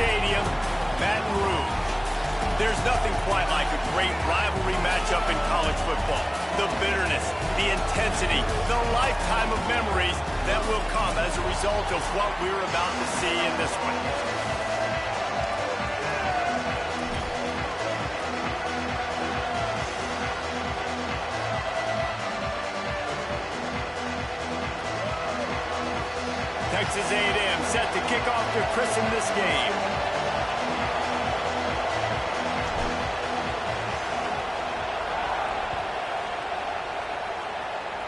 Stadium, Baton Rouge. There's nothing quite like a great rivalry matchup in college football. The bitterness, the intensity, the lifetime of memories that will come as a result of what we're about to see in this one. Texas A&M set to kick off to christen this game.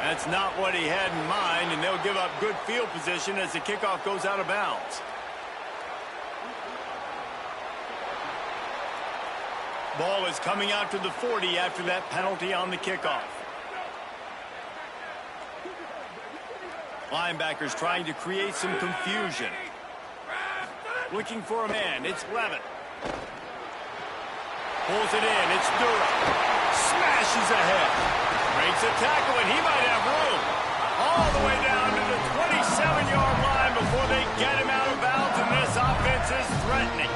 That's not what he had in mind, and they'll give up good field position as the kickoff goes out of bounds. Ball is coming out to the 40 after that penalty on the kickoff. Linebackers trying to create some confusion. Looking for a man. It's Levin. Pulls it in. It's Durham. Smashes ahead. Breaks a tackle, and he might have room. All the way down to the 27-yard line before they get him out of bounds, and this offense is threatening.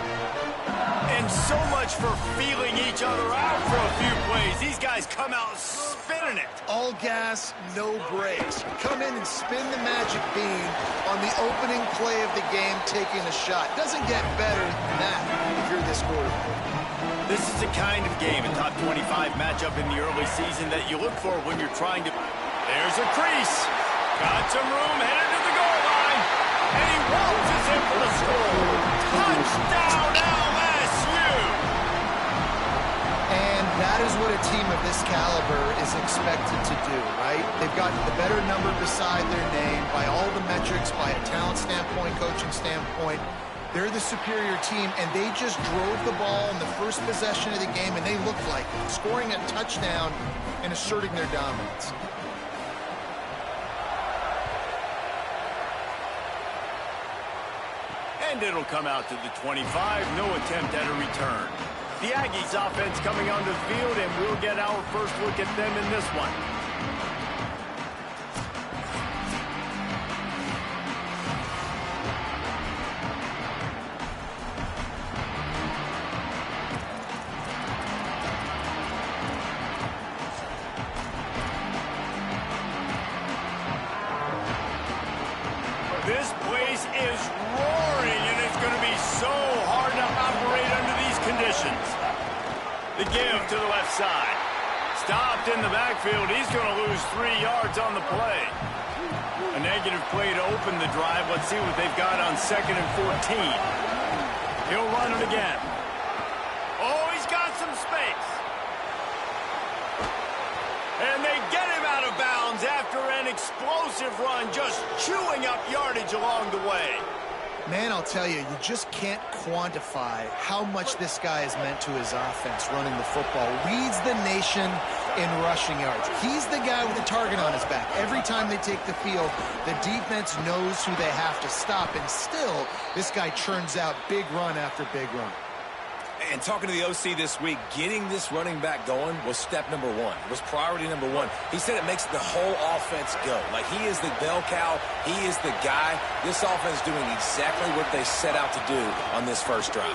And so much for feeling each other out for a few plays. These guys come out spinning it. All gas, no brakes. Come in and spin the magic bean on the opening play of the game, taking a shot. Doesn't get better than that if you're this quarterback. This is the kind of game, a top 25 matchup in the early season that you look for when you're trying to... There's a crease. Got some room, headed to the goal line. And he waltzes in for the score. Touchdown, LSU! And that is what a team of this caliber is expected to do, right? They've got the better number beside their name by all the metrics, by a talent standpoint, coaching standpoint. They're the superior team, and they just drove the ball in the first possession of the game, and they looked like it, scoring a touchdown and asserting their dominance. And it'll come out to the 25. No attempt at a return. The Aggies offense coming onto the field, and we'll get our first look at them in this one. This place is roaring, and it's going to be so hard to operate under these conditions. The give to the left side. Stopped in the backfield. He's going to lose 3 yards on the play. A negative play to open the drive. Let's see what they've got on 2nd and 14. He'll run it again. Oh, he's got some space. And they get him out of bounds after an explosive run, just chewing up yardage along the way. Man, I'll tell you, you just can't quantify how much this guy has meant to his offense running the football. Leads the nation in rushing yards. He's the guy with the target on his back. Every time they take the field, the defense knows who they have to stop, and still, this guy churns out big run after big run. And talking to the OC this week, getting this running back going was step number one. It was priority number one. He said it makes the whole offense go. Like, he is the bell cow. He is the guy. This offense doing exactly what they set out to do on this first drive.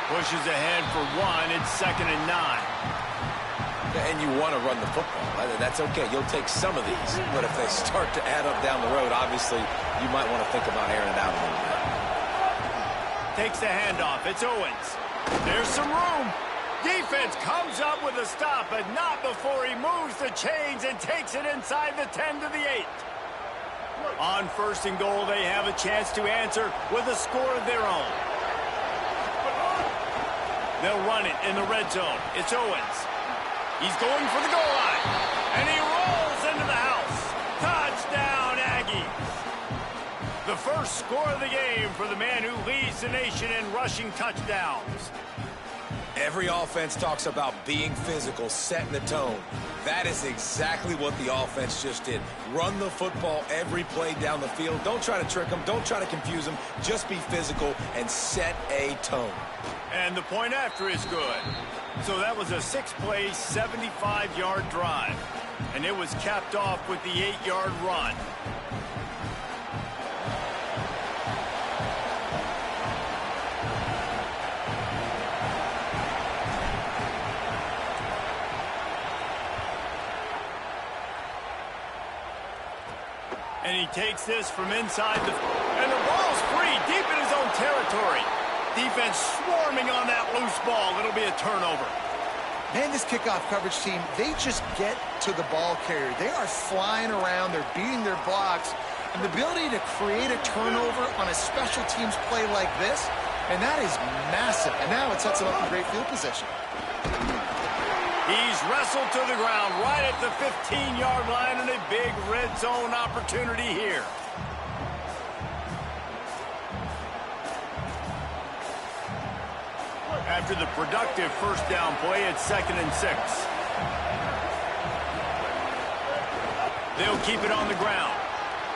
Pushes ahead for 1. It's 2nd and 9. And you want to run the football. That's okay. You'll take some of these. But if they start to add up down the road, obviously, you might want to think about airing it out a little bit. Takes the handoff. It's Owens. There's some room. Defense comes up with a stop, but not before he moves the chains and takes it inside the 10 to the 8. On 1st and goal, they have a chance to answer with a score of their own. They'll run it in the red zone. It's Owens. He's going for the goal line. And he rolls into the house. Touchdown, Aggies. The first score of the game for the man who leads the nation in rushing touchdowns. Every offense talks about being physical, setting the tone. That is exactly what the offense just did. Run the football every play down the field. Don't try to trick them. Don't try to confuse them. Just be physical and set a tone. And the point after is good. So that was a 6-play, 75-yard drive. And it was capped off with the 8-yard run. And he takes this from inside and the ball's free, deep in his own territory. Defense swarming on that loose ball. It'll be a turnover. Man, this kickoff coverage team, they just get to the ball carrier. They are flying around. They're beating their blocks. And the ability to create a turnover on a special teams play like this, and that is massive. And now it sets them up in great field position. He's wrestled to the ground right at the 15-yard line, and a big red zone opportunity here. After the productive first down play, it's 2nd and 6. They'll keep it on the ground.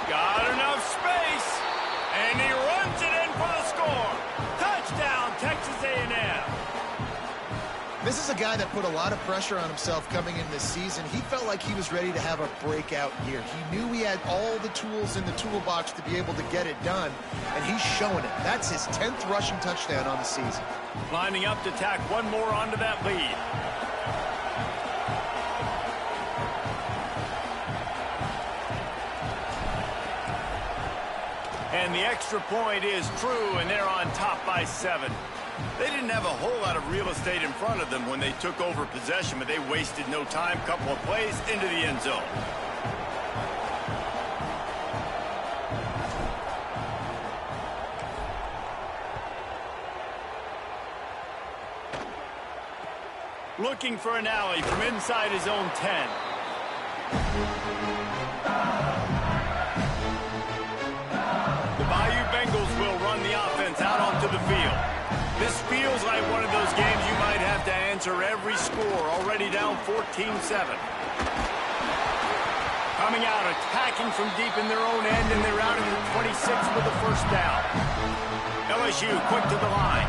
Got enough space, and he runs it in for the score. Touchdown, Texas A&M. This is a guy that put a lot of pressure on himself coming in this season. He felt like he was ready to have a breakout year. He knew he had all the tools in the toolbox to be able to get it done, and he's showing it. That's his 10th rushing touchdown on the season. Lining up to tack one more onto that lead. And the extra point is true, and they're on top by 7. They didn't have a whole lot of real estate in front of them when they took over possession, but they wasted no time. Couple of plays into the end zone. Looking for an alley from inside his own 10. The Bayou Bengals will run the offense out onto the field. This feels like one of those games you might have to answer every score. Already down 14-7. Coming out, attacking from deep in their own end, and they're out at the 26 with the first down. LSU quick to the line.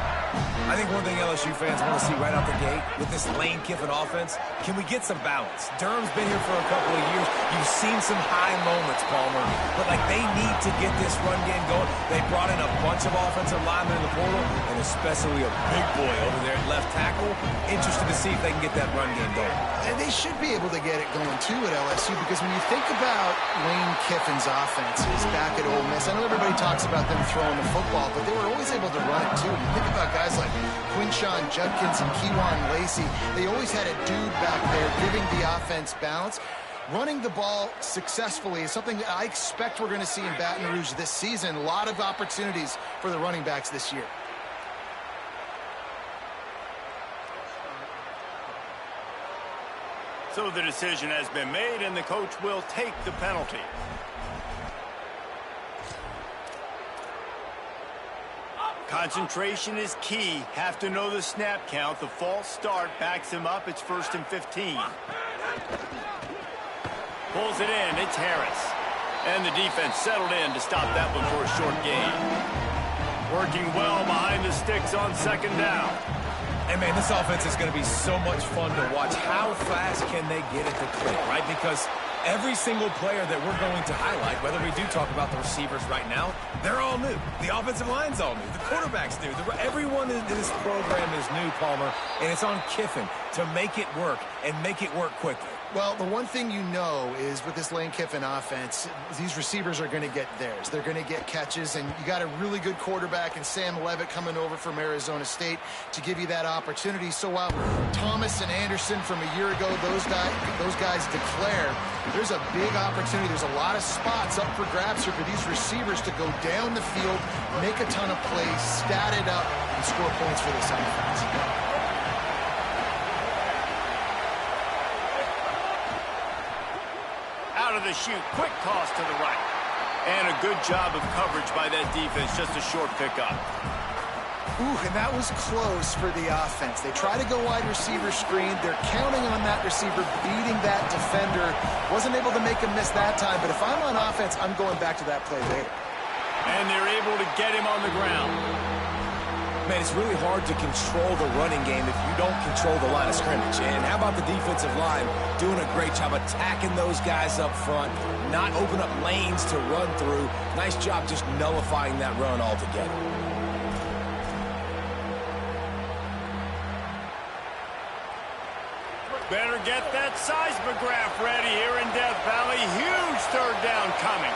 I think one thing LSU fans want to see right out the gate with this Lane Kiffin offense, can we get some balance? Durham's been here for a couple of years. You've seen some high moments, Palmer, but like they need to get this run game going. They brought in a bunch of offensive linemen in the portal, and especially a big boy over there at left tackle. Interested to see if they can get that run game going. And they should be able to get it going, too, at LSU, because when you think about Lane Kiffin's offenses back at Ole Miss, I know everybody talks about them throwing the football, but they were always able to run it, too. You think about guys like Quinshawn Judkins and Kejuan Lacey. They always had a dude back there giving the offense balance. Running the ball successfully is something that I expect we're going to see in Baton Rouge this season. A lot of opportunities for the running backs this year. So the decision has been made, and the coach will take the penalty. Concentration is key. Have to know the snap count. The false start backs him up. It's 1st and 15. Pulls it in. It's Harris. And the defense settled in to stop that one for a short gain. Working well behind the sticks on 2nd down. And, man, this offense is going to be so much fun to watch. How fast can they get it to click, right? Because every single player that we're going to highlight, whether we do talk about the receivers right now, they're all new. The offensive line's all new. The quarterback's new. Everyone in this program is new, Palmer, and it's on Kiffin to make it work and make it work quickly. Well, the one thing you know is with this Lane Kiffin offense, these receivers are going to get theirs. They're going to get catches, and you got a really good quarterback in Sam Levitt coming over from Arizona State to give you that opportunity. So while Thomas and Anderson from a year ago, those guys declare, there's a big opportunity. There's a lot of spots up for grabs here for these receivers to go down the field, make a ton of plays, stat it up, and score points for this offense. Out of the chute, quick toss to the right. And a good job of coverage by that defense, just a short pickup. Ooh, and that was close for the offense. They try to go wide receiver screen. They're counting on that receiver beating that defender. Wasn't able to make him miss that time, but if I'm on offense, I'm going back to that play later. And they're able to get him on the ground. Man, it's really hard to control the running game if you don't control the line of scrimmage. And how about the defensive line doing a great job attacking those guys up front, not open up lanes to run through. Nice job just nullifying that run altogether. Better get that seismograph ready here in Death Valley. Huge 3rd down coming.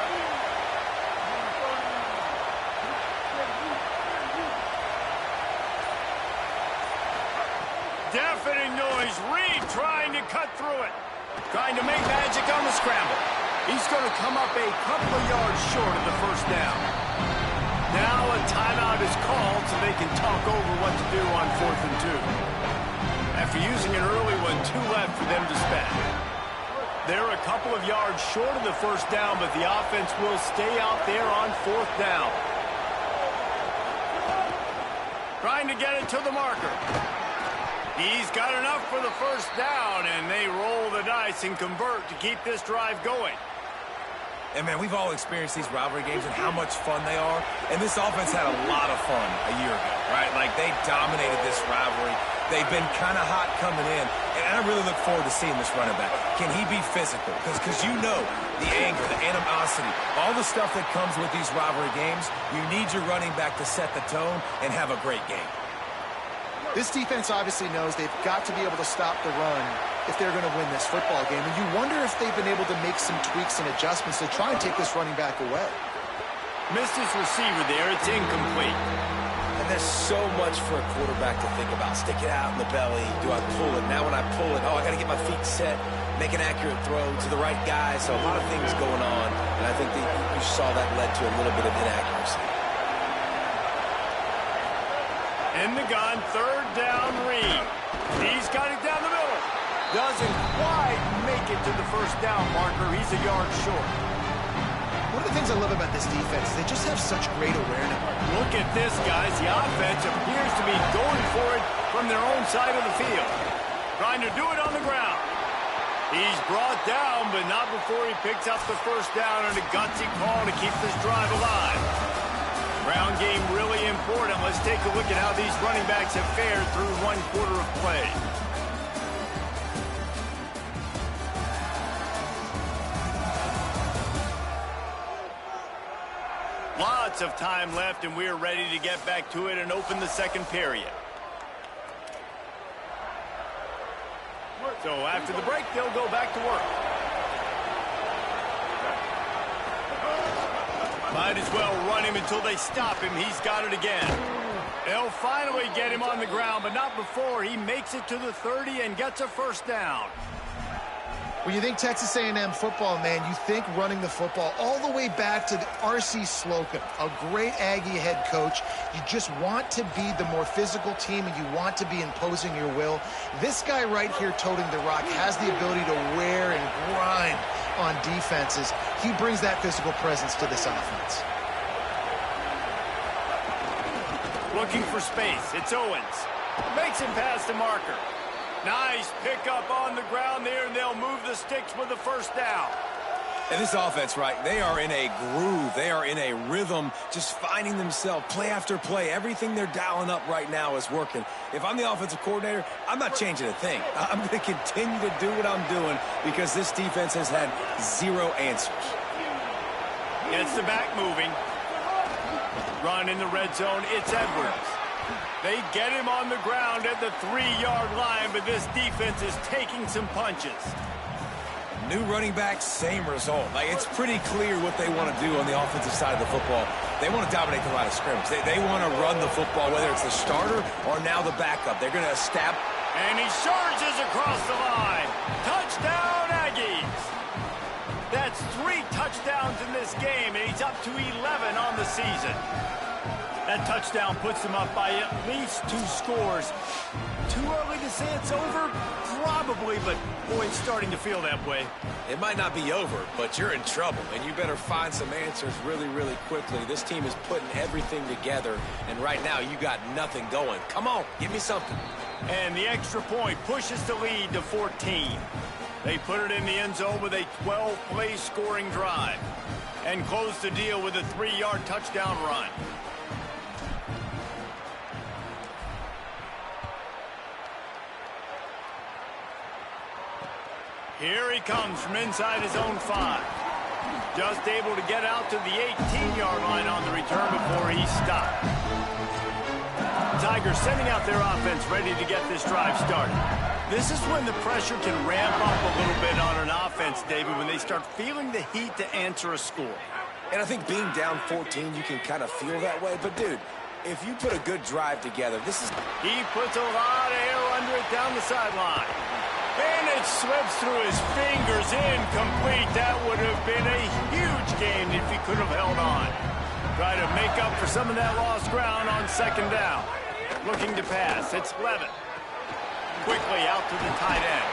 Here's Reed trying to cut through it. Trying to make magic on the scramble. He's going to come up a couple of yards short of the first down. Now a timeout is called so they can talk over what to do on 4th and 2. After using an early one, 2 left for them to spend. They're a couple of yards short of the first down, but the offense will stay out there on 4th down. Trying to get it to the marker. He's got enough for the first down, and they roll the dice and convert to keep this drive going. And, man, we've all experienced these rivalry games and how much fun they are. And this offense had a lot of fun a year ago, right? Like, they dominated this rivalry. They've been kind of hot coming in. And I really look forward to seeing this running back. Can he be physical? Because you know the anger, the animosity, all the stuff that comes with these rivalry games, you need your running back to set the tone and have a great game. This defense obviously knows they've got to be able to stop the run if they're going to win this football game. And you wonder if they've been able to make some tweaks and adjustments to try and take this running back away. Missed his receiver there. It's incomplete. And there's so much for a quarterback to think about. Stick it out in the belly. Do I pull it? Now when I pull it, I got to get my feet set, make an accurate throw to the right guy. So a lot of things going on. And I think that you saw that led to a little bit of inaccuracy. In the gun, 3rd down, Reed. He's got it down the middle. Doesn't quite make it to the first down marker. He's a yard short. One of the things I love about this defense is they just have such great awareness. Look at this, guys. The offense appears to be going for it from their own side of the field. Trying to do it on the ground. He's brought down, but not before he picks up the first down and a gutsy call to keep this drive alive. Ground game really important. Let's take a look at how these running backs have fared through 1 quarter of play. Lots of time left, and we're ready to get back to it and open the second period. So after the break, they'll go back to work. Might as well run him until they stop him. He's got it again. They'll finally get him on the ground, but not before he makes it to the 30 and gets a first down. When you think Texas A&M football, man, you think running the football all the way back to R.C. Slocum, a great Aggie head coach. You just want to be the more physical team, and you want to be imposing your will. This guy right here toting the rock has the ability to wear and grind on defenses. He brings that physical presence to this offense. Looking for space. It's Owens. Makes him past the marker. Nice pickup on the ground there, and they'll move the sticks with the first down. And this offense, right, they are in a groove. They are in a rhythm, just finding themselves play after play. Everything they're dialing up right now is working. If I'm the offensive coordinator, I'm not changing a thing. I'm going to continue to do what I'm doing because this defense has had 0 answers. Gets the back moving. Run in the red zone. It's Edwards. They get him on the ground at the 3-yard line, but this defense is taking some punches. New running back, same result. Like, it's pretty clear what they want to do on the offensive side of the football. They want to dominate the line of scrimmage. They want to run the football, whether it's the starter or now the backup. They're going to establish. And he surges across the line. Touchdown, Aggies. That's 3 touchdowns in this game, and he's up to 11 on the season. That touchdown puts him up by at least 2 scores. Too early to say it's over? Probably, but boy, it's starting to feel that way. It might not be over, but you're in trouble, and you better find some answers really, really quickly. This team is putting everything together, and right now you got nothing going. Come on, give me something. And the extra point pushes the lead to 14. They put it in the end zone with a 12-play scoring drive and close the deal with a 3-yard touchdown run. Here he comes from inside his own 5. Just able to get out to the 18-yard line on the return before he stopped. Tigers sending out their offense ready to get this drive started. This is when the pressure can ramp up a little bit on an offense, David, when they start feeling the heat to answer a score. And I think being down 14, you can kind of feel that way. But, dude, if you put a good drive together, this is... He puts a lot of air under it down the sideline. And it slips through his fingers, incomplete. That would have been a huge gain if he could have held on. Try to make up for some of that lost ground on second down. Looking to pass. It's Levitt. Quickly out to the tight end.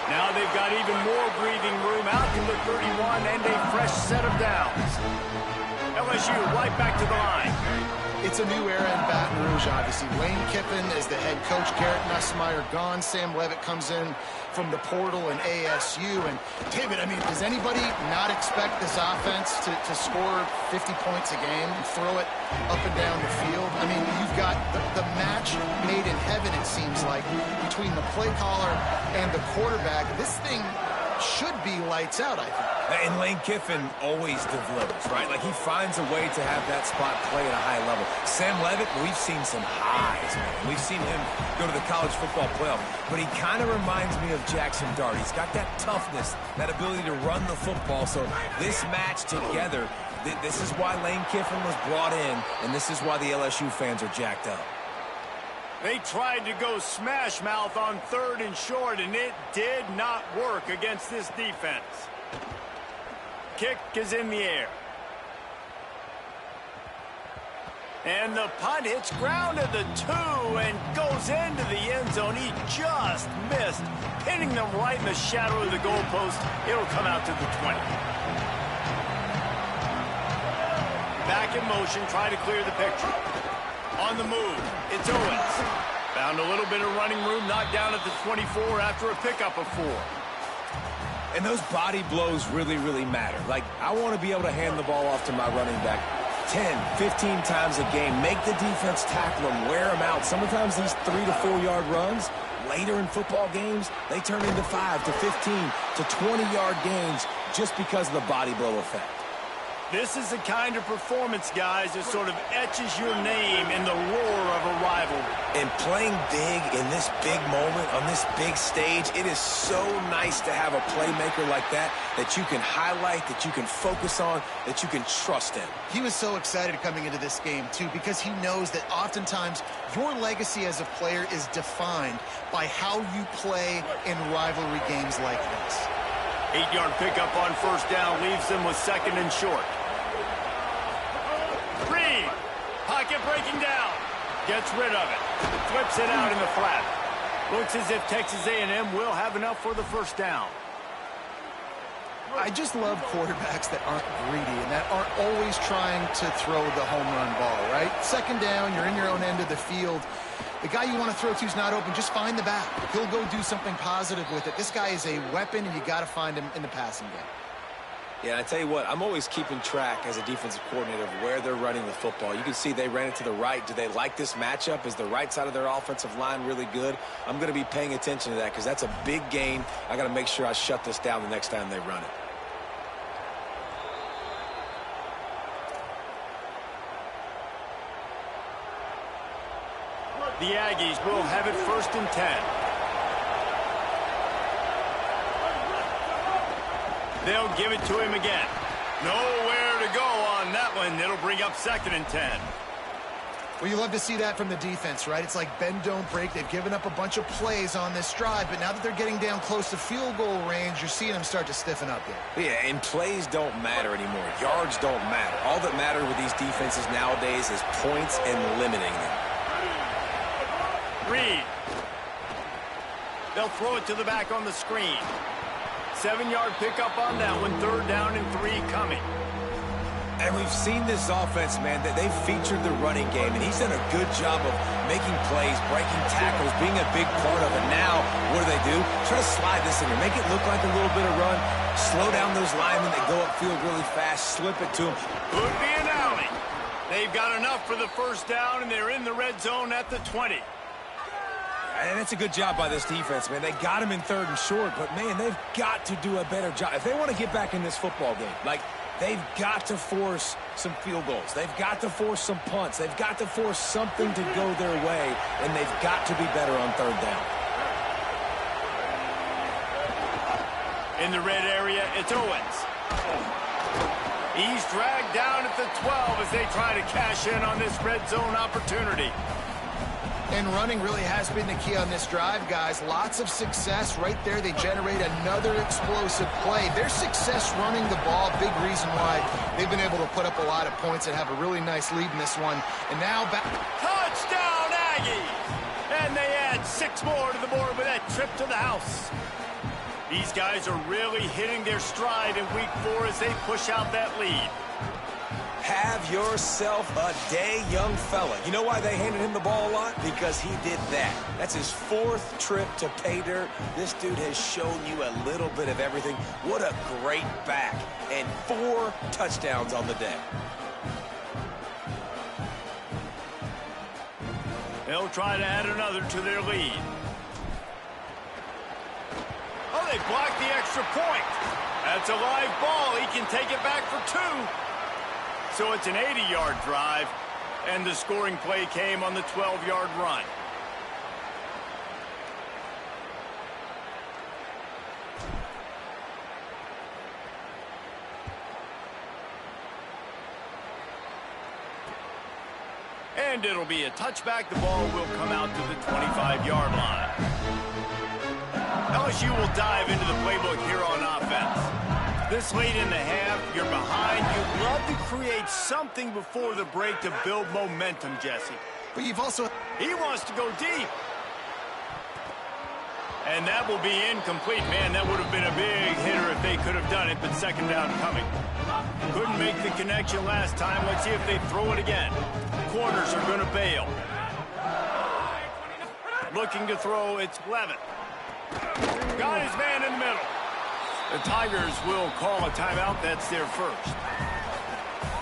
Now they've got even more breathing room out to the 31 and a fresh set of downs. LSU right back to the line. It's a new era in Baton Rouge, obviously. Lane Kiffin is the head coach. Garrett Nussmeier gone. Sam Levitt comes in from the portal and ASU. And, David, I mean, does anybody not expect this offense to score 50 points a game and throw it up and down the field? I mean, you've got the match made in heaven, it seems like, between the play caller and the quarterback. This thing should be lights out, I think. And Lane Kiffin always delivers, right? Like, he finds a way to have that spot play at a high level. Sam Levitt, we've seen some highs, man. We've seen him go to the college football playoff. But he kind of reminds me of Jackson Dart. He's got that toughness, that ability to run the football. So this match together, this is why Lane Kiffin was brought in, and this is why the LSU fans are jacked up. They tried to go smash mouth on 3rd and short, and it did not work against this defense. Kick is in the air. And the punt hits ground at the 2 and goes into the end zone. He just missed, hitting them right in the shadow of the goalpost. It'll come out to the 20. Back in motion, try to clear the picture. On the move, it's Owens. Found a little bit of running room, knocked down at the 24 after a pickup of 4. And those body blows really, really matter. Like, I want to be able to hand the ball off to my running back 10, 15 times a game. Make the defense tackle them, wear them out. Sometimes these 3 to 4 yard runs, later in football games, they turn into 5 to 15 to 20 yard gains just because of the body blow effect. This is the kind of performance, guys, that sort of etches your name in the roar of a rivalry. And playing big in this big moment, on this big stage, it is so nice to have a playmaker like that you can highlight, that you can focus on, that you can trust in. He was so excited coming into this game, too, because he knows that oftentimes your legacy as a player is defined by how you play in rivalry games like this. 8-yard pickup on 1st down leaves them with 2nd and short. Reed, pocket breaking down, gets rid of it, flips it out in the flat. Looks as if Texas A&M will have enough for the 1st down. I just love quarterbacks that aren't greedy and that aren't always trying to throw the home run ball, right? 2nd down, you're in your own end of the field. The guy you want to throw to is not open. Just find the back. He'll go do something positive with it. This guy is a weapon, and you got to find him in the passing game. Yeah, and I tell you what, I'm always keeping track as a defensive coordinator of where they're running the football. You can see they ran it to the right. Do they like this matchup? Is the right side of their offensive line really good? I'm going to be paying attention to that because that's a big gain. I got to make sure I shut this down the next time they run it. The Aggies will have it 1st and 10. They'll give it to him again. Nowhere to go on that one. It'll bring up 2nd and 10. Well, you love to see that from the defense, right? It's like bend, don't break. They've given up a bunch of plays on this drive, but now that they're getting down close to field goal range, you're seeing them start to stiffen up there. Yeah, and plays don't matter anymore. Yards don't matter. All that matters with these defenses nowadays is points and limiting them. Reed. They'll throw it to the back on the screen. 7-yard pickup on that one. 3rd down and 3 coming. And we've seen this offense, man, that they've featured the running game, and he's done a good job of making plays, breaking tackles, being a big part of it. Now, what do? Try to slide this in here. Make it look like a little bit of run. Slow down those linemen that go upfield really fast. Slip it to them. Could be an alley. They've got enough for the 1st down, and they're in the red zone at the 20. And it's a good job by this defense, man. They got him in 3rd and short, but, man, they've got to do a better job. If they want to get back in this football game, like, they've got to force some field goals. They've got to force some punts. They've got to force something to go their way, and they've got to be better on 3rd down. In the red area, it's Owens. He's dragged down at the 12 as they try to cash in on this red zone opportunity. And running really has been the key on this drive, guys. Lots of success right there. They generate another explosive play. Their success running the ball, big reason why they've been able to put up a lot of points and have a really nice lead in this one. And now back. Touchdown, Aggies! And they add 6 more to the board with that trip to the house. These guys are really hitting their stride in week 4 as they push out that lead. Have yourself a day, young fella. You know why they handed him the ball a lot? Because he did that. That's his 4th trip to pay dirt. This dude has shown you a little bit of everything. What a great back. And 4 touchdowns on the day. They'll try to add another to their lead. Oh, they blocked the extra point. That's a live ball. He can take it back for 2. So it's an 80-yard drive, and the scoring play came on the 12-yard run. And it'll be a touchback. The ball will come out to the 25-yard line. LSU will dive into the playbook here on offense. This late in the half, you're behind. You'd love to create something before the break to build momentum, Jesse. But you've also... He wants to go deep. And that will be incomplete. Man, that would have been a big hitter if they could have done it, but second down coming. Couldn't make the connection last time. Let's see if they throw it again. Corners are going to bail. Looking to throw, it's Levin. Got his man in the middle. The Tigers will call a timeout. That's their first.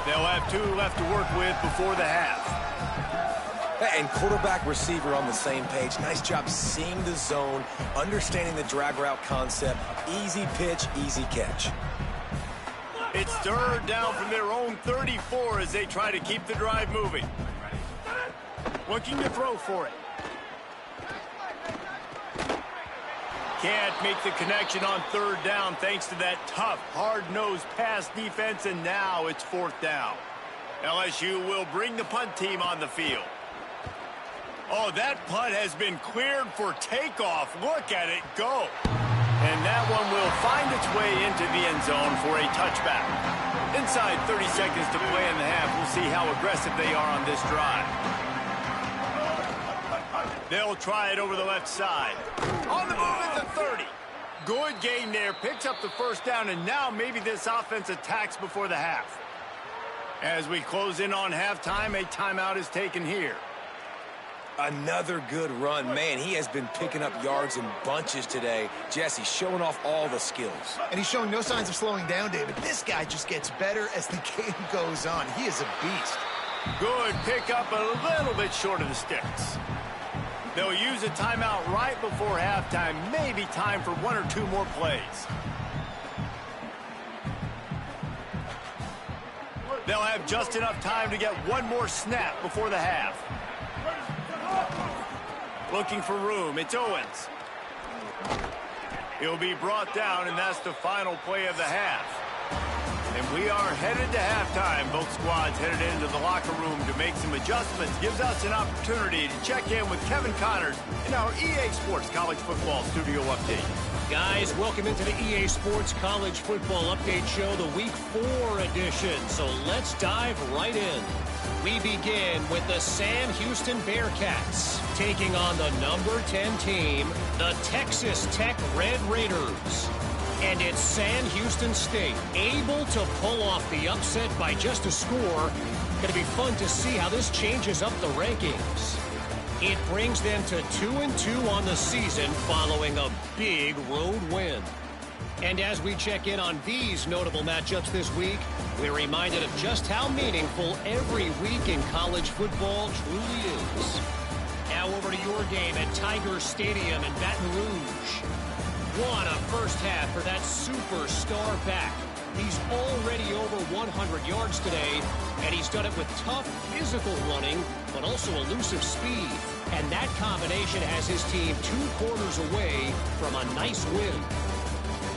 They'll have 2 left to work with before the half. And quarterback receiver on the same page. Nice job seeing the zone, understanding the drag route concept. Easy pitch, easy catch. It's 3rd down from their own 34 as they try to keep the drive moving. Looking to throw for it. Can't make the connection on 3rd down thanks to that tough, hard-nosed pass defense, and now it's 4th down. LSU will bring the punt team on the field. Oh, that punt has been cleared for takeoff. Look at it go. And that one will find its way into the end zone for a touchback. Inside 30 seconds to play in the half. We'll see how aggressive they are on this drive. They'll try it over the left side. On the move at the 30. Good gain there. Picks up the 1st down, and now maybe this offense attacks before the half. As we close in on halftime, a timeout is taken here. Another good run. Man, he has been picking up yards in bunches today. Jesse showing off all the skills. And he's showing no signs of slowing down, David. This guy just gets better as the game goes on. He is a beast. Good pick up, a little bit short of the sticks. They'll use a timeout right before halftime. Maybe time for 1 or 2 more plays. They'll have just enough time to get 1 more snap before the half. Looking for room. It's Owens. He'll be brought down, and that's the final play of the half. And we are headed to halftime. Both squads headed into the locker room to make some adjustments. Gives us an opportunity to check in with Kevin Connors in our EA Sports College Football Studio Update. Guys, welcome into the EA Sports College Football Update Show, the Week 4 edition. So let's dive right in. We begin with the Sam Houston Bearcats taking on the number 10 team, the Texas Tech Red Raiders. And it's Sam Houston State able to pull off the upset by just a score. Going to be fun to see how this changes up the rankings. It brings them to 2-2 on the season following a big road win. And as we check in on these notable matchups this week, we're reminded of just how meaningful every week in college football truly is. Now over to your game at Tiger Stadium in Baton Rouge. What a first half for that superstar back. He's already over 100 yards today, and he's done it with tough physical running, but also elusive speed. And that combination has his team 2 quarters away from a nice win.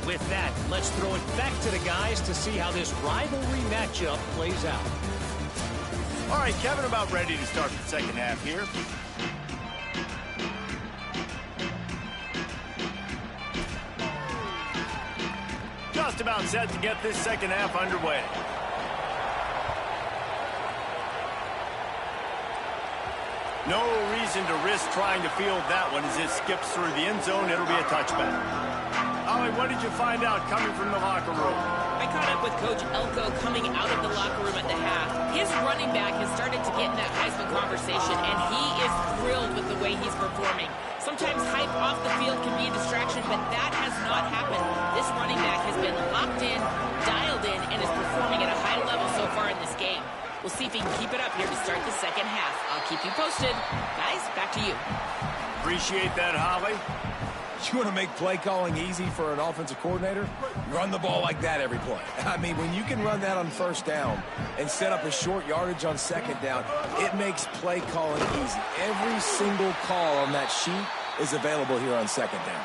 With that, let's throw it back to the guys to see how this rivalry matchup plays out. All right, Kevin, about ready to start the second half here. just about set to get this second half underway. No reason to risk trying to field that one as it skips through the end zone. It'll be a touchback. Ollie, what did you find out coming from the locker room? I caught up with Coach Elko coming out of the locker room at the half. His running back has started to get in that Heisman conversation, and he is thrilled with the way he's performing. Sometimes hype off the field can be a distraction, but that has not happened. This running back has been locked in, dialed in, and is performing at a high level so far in this game. We'll see if he can keep it up here to start the second half. I'll keep you posted. Guys, back to you. Appreciate that, Holly. You want to make play calling easy for an offensive coordinator? Run the ball like that every play. I mean, when you can run that on first down and set up a short yardage on second down, it makes play calling easy. Every single call on that sheet is available here on second down.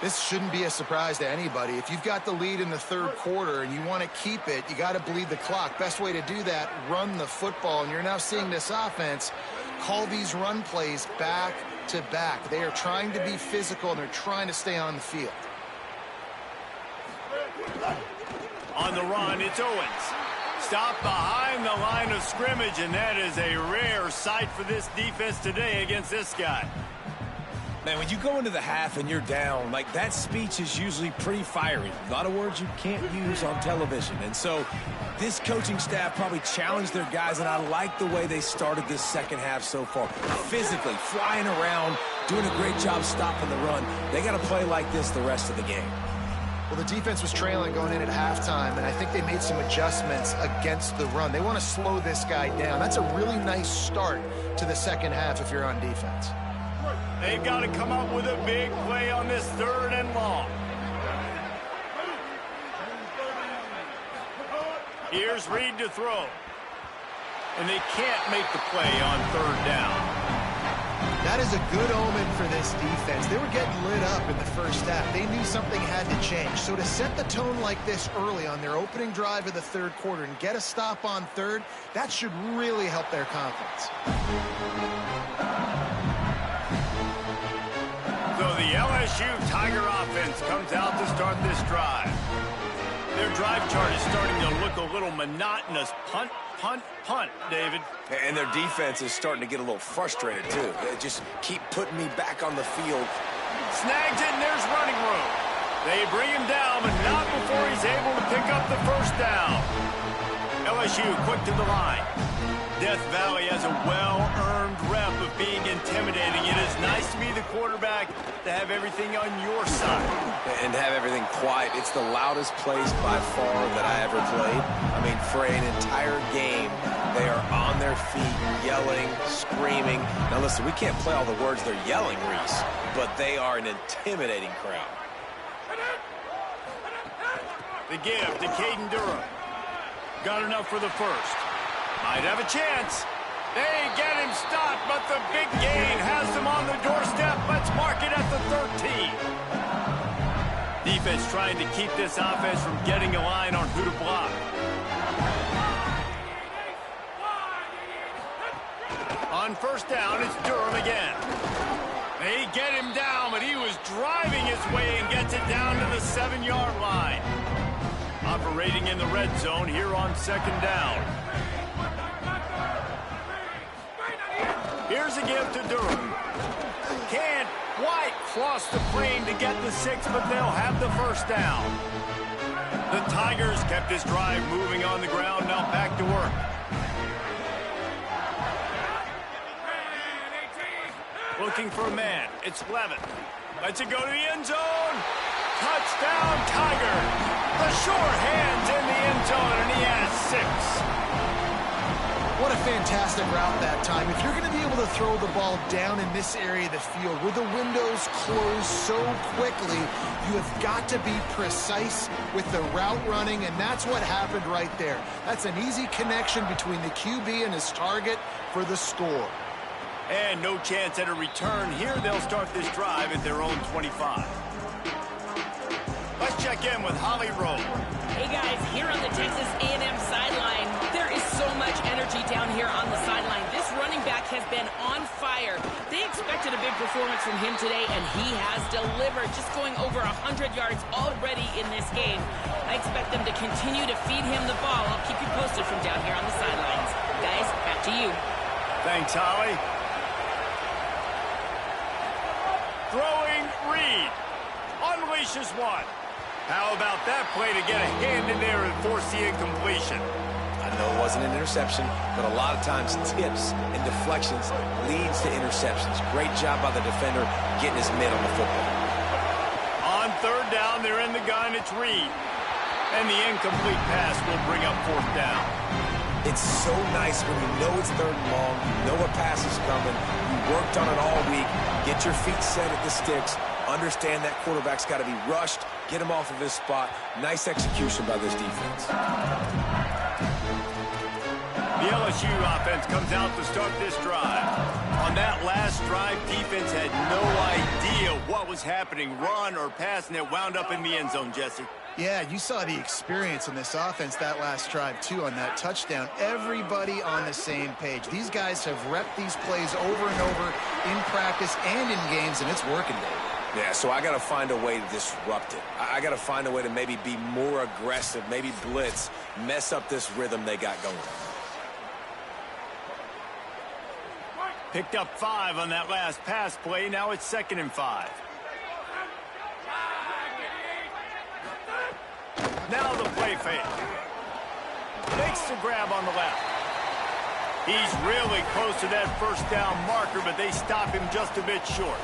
This shouldn't be a surprise to anybody. If you've got the lead in the third quarter and you want to keep it, you got to bleed the clock. Best way to do that, run the football. And you're now seeing this offense call these run plays back to back. They are trying to be physical, and they're trying to stay on the field. On the run, it's Owens. Stopped behind the line of scrimmage, and that is a rare sight for this defense today against this guy. Man, when you go into the half and you're down, like, that speech is usually pretty fiery. A lot of words you can't use on television. And so this coaching staff probably challenged their guys, and I like the way they started this second half so far. Physically, flying around, doing a great job stopping the run. They got to play like this the rest of the game. Well, the defense was trailing going in at halftime, and I think they made some adjustments against the run. They want to slow this guy down. That's a really nice start to the second half if you're on defense. They've got to come up with a big play on this third and long. Here's Reed to throw. And they can't make the play on third down. That is a good omen for this defense. They were getting lit up in the first half. They knew something had to change. So to set the tone like this early on their opening drive of the third quarter and get a stop on third, that should really help their confidence. So the LSU Tiger offense comes out to start this drive. Their drive chart is starting to look a little monotonous. Punt, punt, punt, David. And their defense is starting to get a little frustrated, too. They just keep putting me back on the field. Snags it, and there's running room. They bring him down, but not before he's able to pick up the first down. LSU quick to the line. Death Valley has a well-earned rep of being intimidating. It is nice to be the quarterback, to have everything on your side. And have everything quiet. It's the loudest place by far that I ever played. I mean, for an entire game, they are on their feet, yelling, screaming. Now listen, we can't play all the words they're yelling, Reese, but they are an intimidating crowd. The give to Caden Durham. Got enough for the first. Might have a chance. They get him stopped, but the big gain has them on the doorstep. Let's mark it at the 13. Defense trying to keep this offense from getting a line on who to block. On first down, it's Durham again. They get him down, but he was driving his way and gets it down to the 7-yard line. Operating in the red zone here on second down. Here's a give to Durham. Can't quite cross the plane to get the 6, but they'll have the first down. The Tigers kept this drive moving on the ground, now back to work. Looking for a man. It's Levitt. Lets it go to the end zone. Touchdown, Tiger. The sure hands in the end zone, and he has 6. What a fantastic route that time. If you're going to be able to throw the ball down in this area of the field where the windows close so quickly, you have got to be precise with the route running, and that's what happened right there. That's an easy connection between the QB and his target for the score. And no chance at a return. Here they'll start this drive at their own 25. Let's check in with Holly Rowe. Hey guys, here on the Texas A&M sideline, there is so much energy down here on the sideline. This running back has been on fire. They expect expected a big performance from him today, and he has delivered, just going over 100 yards already in this game. I expect them to continue to feed him the ball. I'll keep you posted from down here on the sidelines. Guys, back to you. Thanks, Holly. Throwing Reed. Unleashes one. How about that play to get a hand in there and force the incompletion? I know it wasn't an interception, but a lot of times tips and deflections leads to interceptions. Great job by the defender getting his mitt on the football. On third down, they're in the gun. It's Reed. And the incomplete pass will bring up fourth down. It's so nice when you know it's third and long, you know a pass is coming, you worked on it all week, get your feet set at the sticks, understand that quarterback's got to be rushed, get him off of his spot. Nice execution by this defense. The LSU offense comes out to start this drive. On that last drive, defense had no idea what was happening, run or pass, and it wound up in the end zone, Jesse. Yeah, you saw the experience in this offense that last drive, too, on that touchdown. Everybody on the same page. These guys have repped these plays over and over in practice and in games, and it's working, Dave. Yeah, so I got to find a way to disrupt it. I got to find a way to maybe be more aggressive, maybe blitz, mess up this rhythm they got going. Picked up 5 on that last pass play. Now it's 2nd and 5. Now the play fake. Makes the grab on the left. He's really close to that first down marker, but they stop him just a bit short.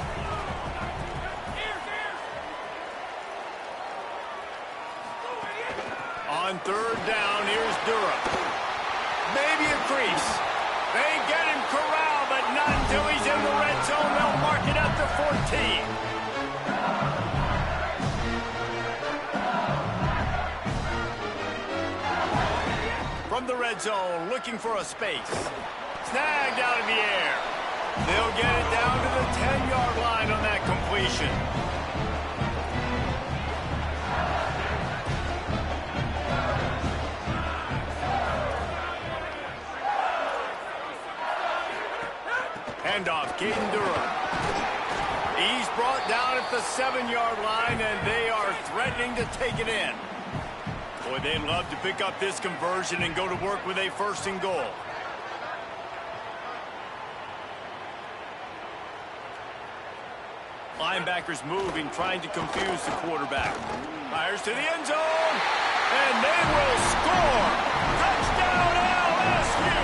On third down, here's Durham. Maybe a crease. They get him corralled, but not until he's in the red zone. They'll mark it at the 14. From the red zone, looking for a space. Snagged out of the air. They'll get it down to the 10-yard line on that completion. Handoff, Caden Durham. He's brought down at the 7-yard line, and they are threatening to take it in. Boy, they'd love to pick up this conversion and go to work with a 1st and goal. Linebackers moving, trying to confuse the quarterback. Fires to the end zone, and they will score. Touchdown, LSU!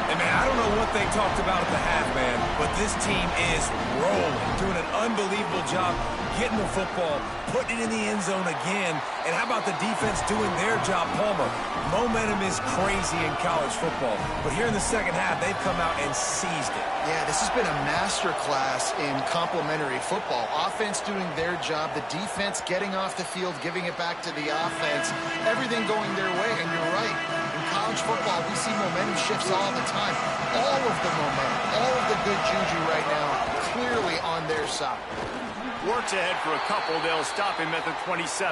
Hey, man, I don't know what they talked about at the half, man, but this team is rolling, doing an unbelievable job getting the football, putting it in the end zone again. And how about the defense doing their job, Palmer? Momentum is crazy in college football, but here in the second half, they've come out and seized it. Yeah, this has been a masterclass in complementary football. Offense doing their job, the defense getting off the field, giving it back to the offense, everything going their way. And you're right, in college football, we see momentum shifts all the time. All of the momentum, all of the good juju right now, clearly on their side. Works ahead for a couple. They'll stop him at the 27.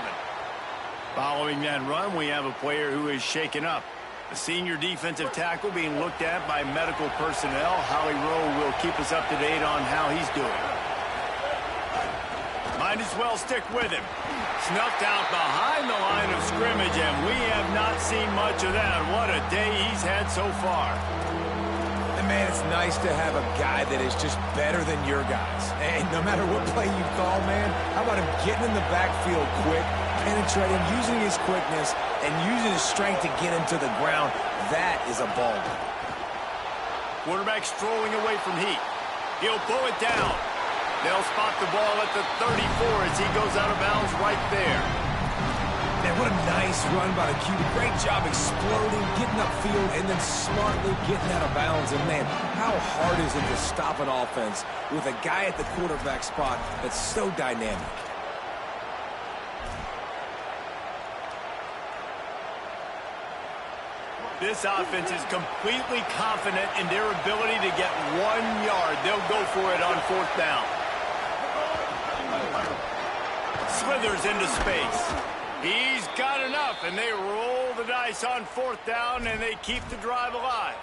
Following that run, we have a player who is shaken up. The senior defensive tackle being looked at by medical personnel. Holly Rowe will keep us up to date on how he's doing. Might as well stick with him. Snuffed out behind the line of scrimmage, and we have not seen much of that. What a day he's had so far. And man, it's nice to have a guy that is just better than your guys. And no matter what play you call, man, how about him getting in the backfield quick, penetrating, using his quickness, and using his strength to get him to the ground. That is a ball. Quarterback strolling away from heat. He'll pull it down. They'll spot the ball at the 34 as he goes out of bounds right there. Man, what a nice run by the QB. Great job exploding, getting upfield, and then smartly getting out of bounds. And, man, how hard is it to stop an offense with a guy at the quarterback spot that's so dynamic? This offense is completely confident in their ability to get 1 yard. They'll go for it on 4th down. Slithers into space. He's got enough, and they roll the dice on 4th down, and they keep the drive alive.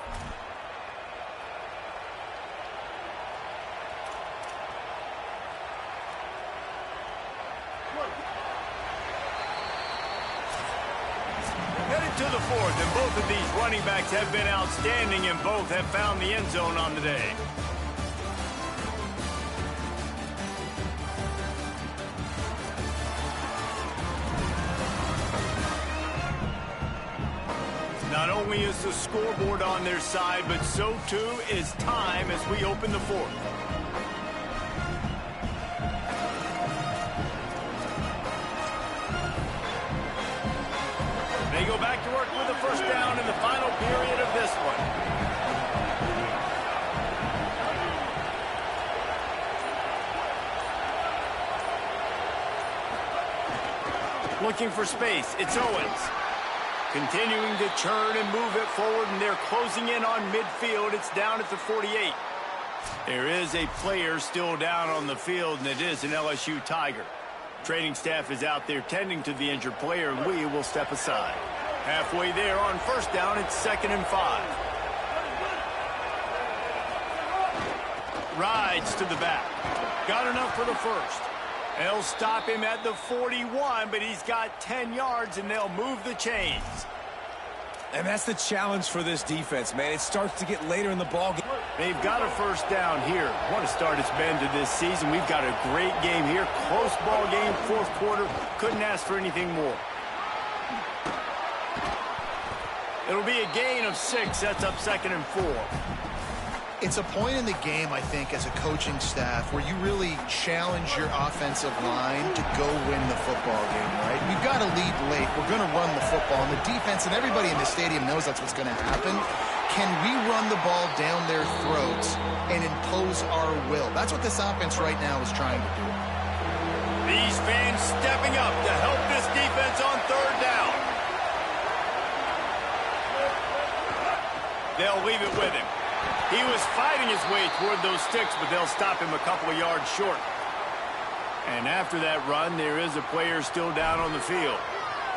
to the fourth, and both of these running backs have been outstanding, and both have found the end zone on the day. Not only is the scoreboard on their side, but so too is time as we open the fourth. They go back to work with a first down in the final period of this one. Looking for space, it's Owens. Continuing to churn and move it forward, and they're closing in on midfield. It's down at the 48. There is a player still down on the field, and it is an LSU Tiger. Training staff is out there tending to the injured player, and we will step aside. Halfway there on first down, it's 2nd and 5. Rides to the back. Got enough for the first. They'll stop him at the 41, but he's got 10 yards, and they'll move the chains. And that's the challenge for this defense, man. It starts to get later in the ball game. They've got a first down here. What a start it's been to this season. We've got a great game here. Close ball game, fourth quarter. Couldn't ask for anything more. It'll be a gain of 6. That's up 2nd and 4. It's a point in the game, I think, as a coaching staff where you really challenge your offensive line to go win the football game, right? We've got to lead late. We're going to run the football. And the defense and everybody in the stadium knows that's what's going to happen. Can we run the ball down their throats and impose our will? That's what this offense right now is trying to do. These fans stepping up to help this defense on third down. They'll leave it with him. He was fighting his way toward those sticks, but they'll stop him a couple of yards short. And after that run, there is a player still down on the field.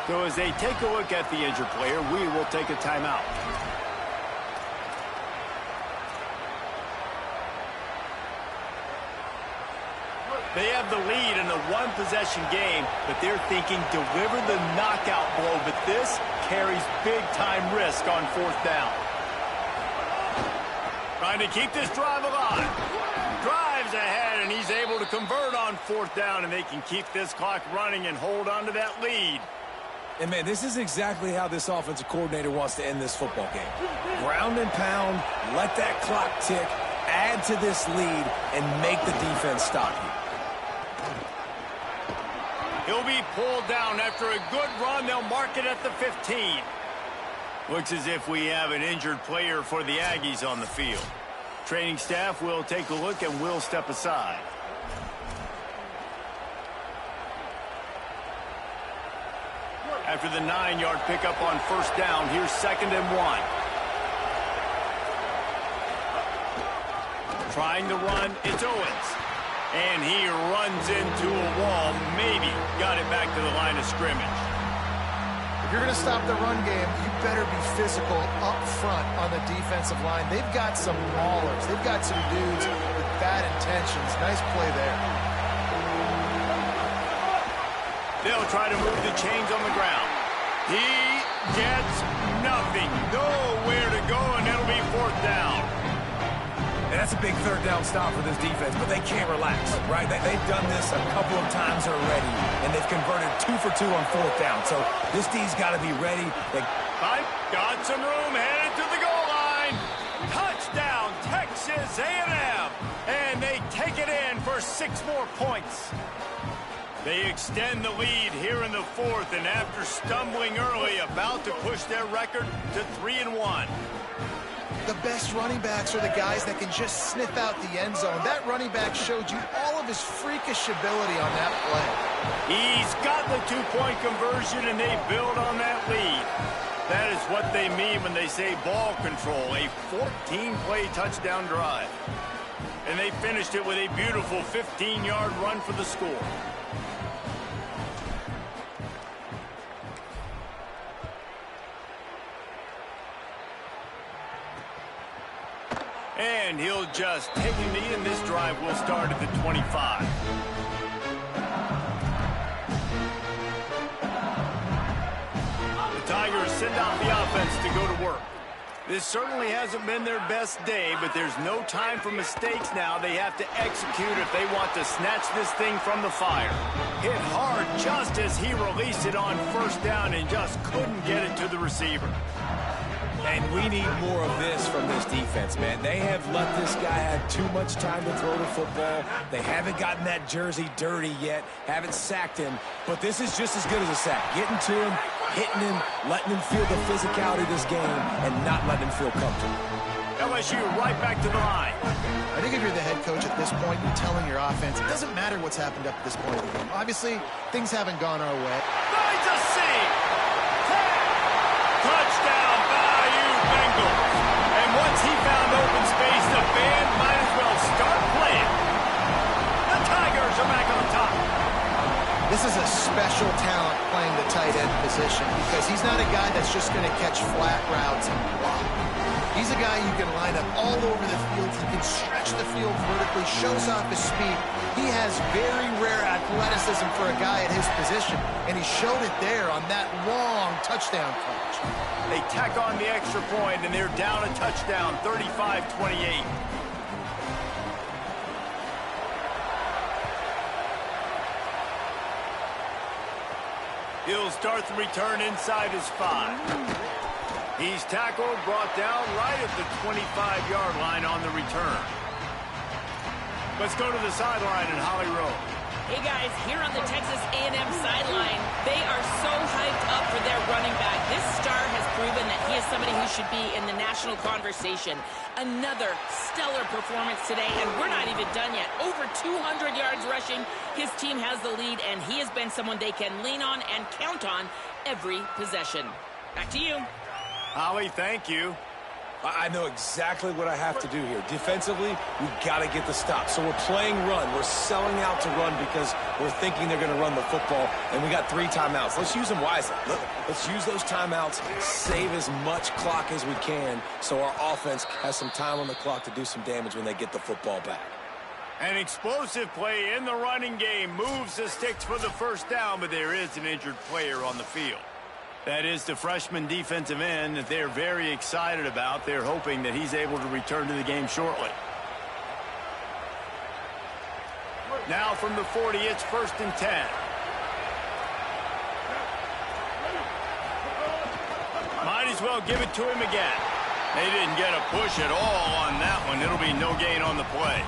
So as they take a look at the injured player, we will take a timeout. They have the lead in a one-possession game, but they're thinking deliver the knockout blow, but this carries big-time risk on fourth down. Trying to keep this drive alive. Drives ahead, and he's able to convert on fourth down, and they can keep this clock running and hold on to that lead. And, man, this is exactly how this offensive coordinator wants to end this football game. Ground and pound, let that clock tick, add to this lead, and make the defense stop you. He'll be pulled down after a good run. They'll mark it at the 15. Looks as if we have an injured player for the Aggies on the field. Training staff will take a look and will step aside. After the 9-yard pickup on first down, here's 2nd and 1. Trying to run, it's Owens. And he runs into a wall, maybe got it back to the line of scrimmage. If you're going to stop the run game, you better be physical up front on the defensive line. They've got some maulers. They've got some dudes with bad intentions. Nice play there. They'll try to move the chains on the ground. He gets nothing. Nowhere to go, and it'll be fourth down. And that's a big third down stop for this defense, but they can't relax, right? They've done this a couple of times already, and they've converted 2 for 2 on fourth down. So this D's got to be ready. Got some room, headed to the goal line. Touchdown, Texas A&M. And they take it in for 6 more points. They extend the lead here in the fourth, and after stumbling early, about to push their record to 3-1. The best running backs are the guys that can just sniff out the end zone. That running back showed you all of his freakish ability on that play. He's got the 2-point conversion, and they build on that lead. That is what they mean when they say ball control, a 14-play touchdown drive. And they finished it with a beautiful 15-yard run for the score. And he'll just take a knee, and this drive will start at the 25. The Tigers send off the offense to go to work. This certainly hasn't been their best day, but there's no time for mistakes now. They have to execute if they want to snatch this thing from the fire. Hit hard just as he released it on first down and just couldn't get it to the receiver. And we need more of this from this defense, man. They have let this guy have too much time to throw the football. They haven't gotten that jersey dirty yet, haven't sacked him. But this is just as good as a sack. Getting to him, hitting him, letting him feel the physicality of this game, and not letting him feel comfortable. LSU right back to the line. I think if you're the head coach at this point, you're telling your offense, it doesn't matter what's happened up to this point of the game. Obviously, things haven't gone our way. Finds a seam. Touchdown, Bengals. And once he found open space, the band might as well start playing. The Tigers are back on top. This is a special talent playing the tight end position because he's not a guy that's just going to catch flat routes and block. He's a guy you can line up all over the field. He can stretch the field vertically, shows off his speed. He has very rare athleticism for a guy at his position, and he showed it there on that long touchdown catch. They tack on the extra point, and they're down a touchdown, 35-28. He'll start the return inside his 5. He's tackled, brought down right at the 25-yard line on the return. Let's go to the sideline in Holly Rowe. Hey, guys, here on the Texas A&M sideline, they are so hyped up for their running back. This star has proven that he is somebody who should be in the national conversation. Another stellar performance today, and we're not even done yet. Over 200 yards rushing. His team has the lead, and he has been someone they can lean on and count on every possession. Back to you. Holly, thank you. I know exactly what I have to do here. Defensively, we've got to get the stop. So we're playing run. We're selling out to run because we're thinking they're going to run the football, and we got 3 timeouts. Let's use them wisely. Let's use those timeouts, save as much clock as we can so our offense has some time on the clock to do some damage when they get the football back. An explosive play in the running game moves the sticks for the first down, but there is an injured player on the field. That is the freshman defensive end that they're very excited about. They're hoping that he's able to return to the game shortly. Now from the 40, it's 1st and 10. Might as well give it to him again. They didn't get a push at all on that one. It'll be no gain on the play.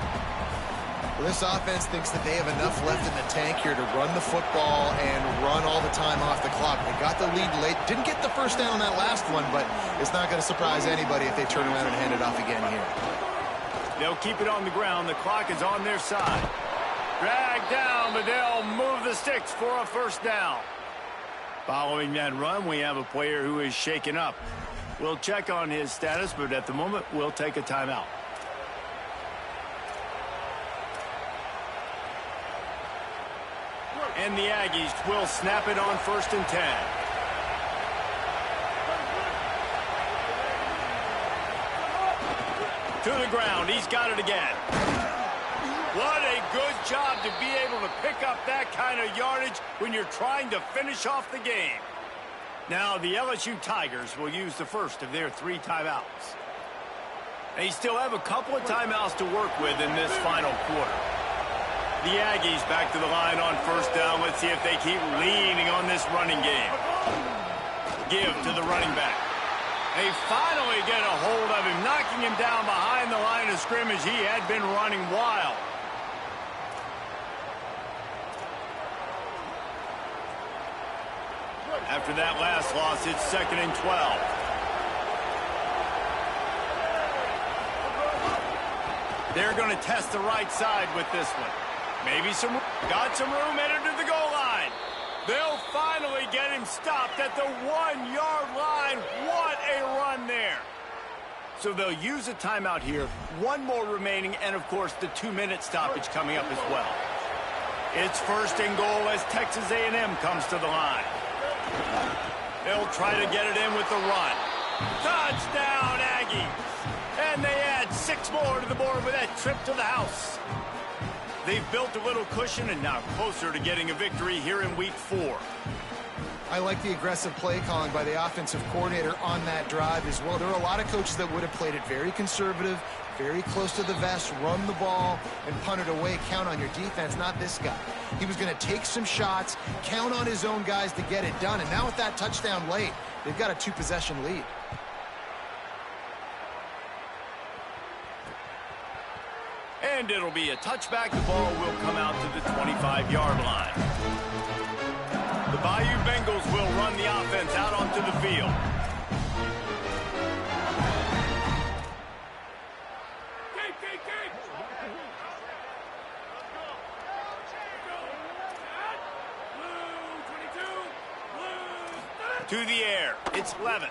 Well, this offense thinks that they have enough left in the tank here to run the football and run all the time off the clock. They got the lead late. Didn't get the first down on that last one, but it's not going to surprise anybody if they turn around and hand it off again here. They'll keep it on the ground. The clock is on their side. Dragged down, but they'll move the sticks for a first down. Following that run, we have a player who is shaken up. We'll check on his status, but at the moment, we'll take a timeout. And the Aggies will snap it on 1st and 10. To the ground. He's got it again. What a good job to be able to pick up that kind of yardage when you're trying to finish off the game. Now the LSU Tigers will use the first of their 3 timeouts. They still have a couple of timeouts to work with in this final quarter. The Aggies back to the line on first down. Let's see if they keep leaning on this running game. Give to the running back. They finally get a hold of him, knocking him down behind the line of scrimmage. He had been running wild. After that last loss, it's 2nd and 12. They're going to test the right side with this one. Maybe got some room headed to the goal line. They'll finally get him stopped at the 1-yard line. What a run there. So they'll use a timeout here. 1 more remaining, and of course the 2-minute stoppage coming up as well. It's 1st and goal as Texas A&M comes to the line. They'll try to get it in with the run. Touchdown, Aggies. And they add 6 more to the board with that trip to the house. They've built a little cushion and now closer to getting a victory here in week 4. I like the aggressive play calling by the offensive coordinator on that drive as well. There are a lot of coaches that would have played it very conservative, very close to the vest, run the ball, and punt it away. Count on your defense, not this guy. He was going to take some shots, count on his own guys to get it done. And now with that touchdown late, they've got a 2-possession lead. And it'll be a touchback. The ball will come out to the 25-yard line. The Bayou Bengals will run the offense out onto the field. To the air. It's Levin.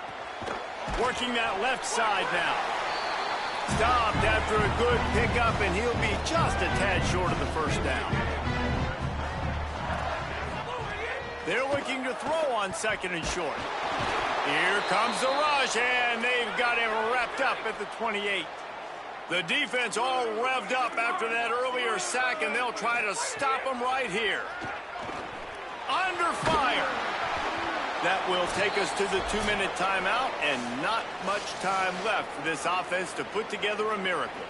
Working that left side now. Stopped after a good pickup, and he'll be just a tad short of the first down. They're looking to throw on 2nd and short. Here comes the rush, and they've got him wrapped up at the 28. The defense all revved up after that earlier sack, and they'll try to stop him right here. Under fire. That will take us to the 2-minute timeout, and not much time left for this offense to put together a miracle.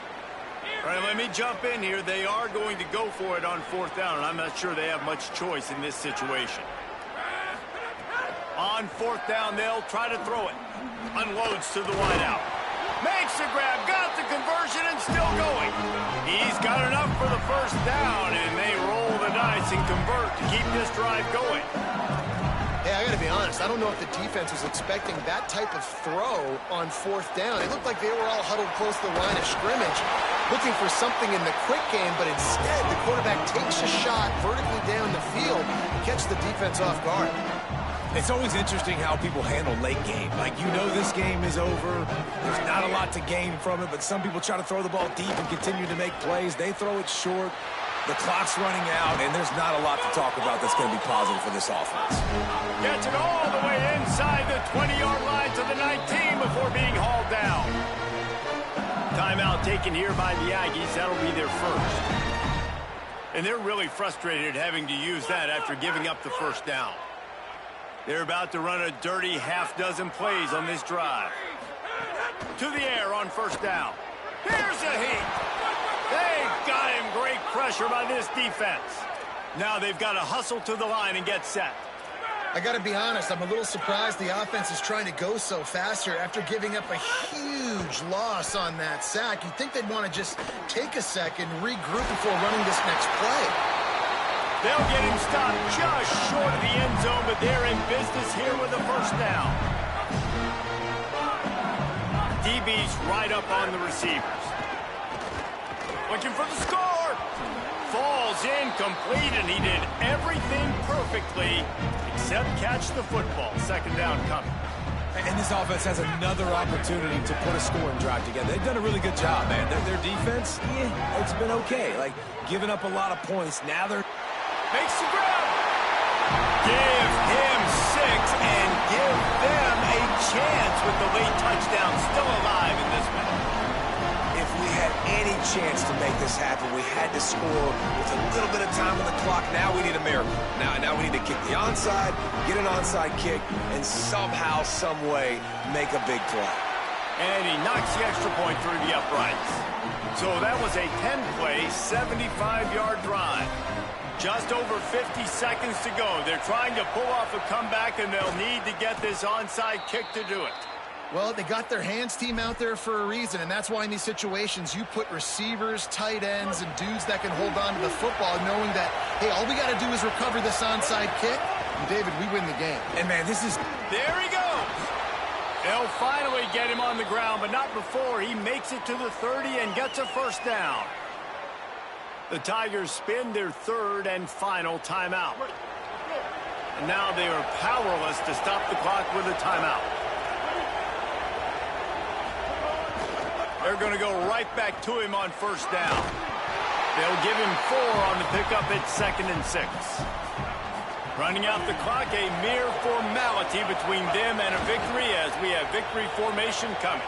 All right, let me jump in here. They are going to go for it on 4th down, and I'm not sure they have much choice in this situation. On 4th down, they'll try to throw it. Unloads to the wideout. Makes the grab, got the conversion, and still going. He's got enough for the first down, and they roll the dice and convert to keep this drive going. Hey, I got to be honest. I don't know if the defense was expecting that type of throw on 4th down. It looked like they were all huddled close to the line of scrimmage, looking for something in the quick game, but instead the quarterback takes a shot vertically down the field to catch the defense off guard. It's always interesting how people handle late game. Like, you know this game is over. There's not a lot to gain from it, but some people try to throw the ball deep and continue to make plays. They throw it short. The clock's running out, and there's not a lot to talk about that's going to be positive for this offense. Gets it all the way inside the 20-yard line to the 19 before being hauled down. Timeout taken here by the Aggies. That'll be their first. And they're really frustrated having to use that after giving up the first down. They're about to run a dirty half-dozen plays on this drive. To the air on 1st down. Here's a heat. They've got him. Great pressure by this defense. Now they've got to hustle to the line and get set. I got to be honest, I'm a little surprised the offense is trying to go so fast here after giving up a huge loss on that sack. You'd think they'd want to just take a second, regroup before running this next play. They'll get him stopped just short of the end zone, but they're in business here with a first down. DB's right up on the receivers. Looking for the score. Falls incomplete, and he did everything perfectly except catch the football. 2nd down coming. And this offense has another opportunity to put a scoring drive together. They've done a really good job, man. Their defense, it's been okay. Like, giving up a lot of points. Now they're... Makes the grab. Give him 6 and give them a chance with the late touchdown still alive in this one. If we had any chance to make this happen, we had to score with a little bit of time on the clock. Now we need a miracle. Now we need to kick the onside, get an onside kick, and somehow, some way, make a big play. And he knocks the extra point through the uprights. So that was a 10-play, 75-yard drive. Just over 50 seconds to go. They're trying to pull off a comeback, and they'll need to get this onside kick to do it. Well, they got their hands team out there for a reason, and that's why in these situations you put receivers, tight ends, and dudes that can hold on to the football, knowing that, hey, all we got to do is recover this onside kick, and David, we win the game. And, man, this is... There he goes! They'll finally get him on the ground, but not before he makes it to the 30 and gets a first down. The Tigers spin their 3rd and final timeout. And now they are powerless to stop the clock with a timeout. They're going to go right back to him on 1st down. They'll give him 4 on the pickup at 2nd and 6. Running out the clock, a mere formality between them and a victory as we have victory formation coming.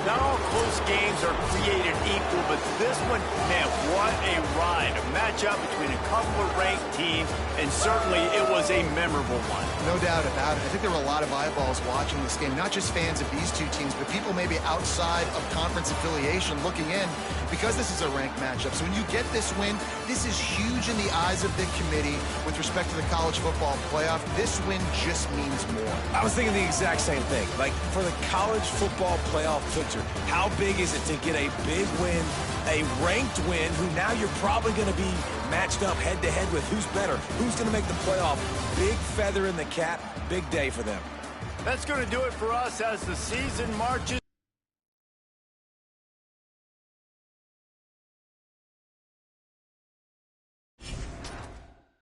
Not all close games are created equal, but this one, man, what a ride. A matchup between a couple of ranked teams, and certainly it was a memorable one. No doubt about it. I think there were a lot of eyeballs watching this game, not just fans of these two teams, but people maybe outside of conference affiliation looking in, because this is a ranked matchup. So when you get this win, this is huge in the eyes of the committee with respect to the college football playoff. This win just means more. I was thinking the exact same thing. Like, for the college football playoff picture, how big is it to get a big win, a ranked win, who now you're probably going to be matched up head-to-head with who's better, who's going to make the playoff. Big feather in the cap, big day for them. That's going to do it for us as the season marches.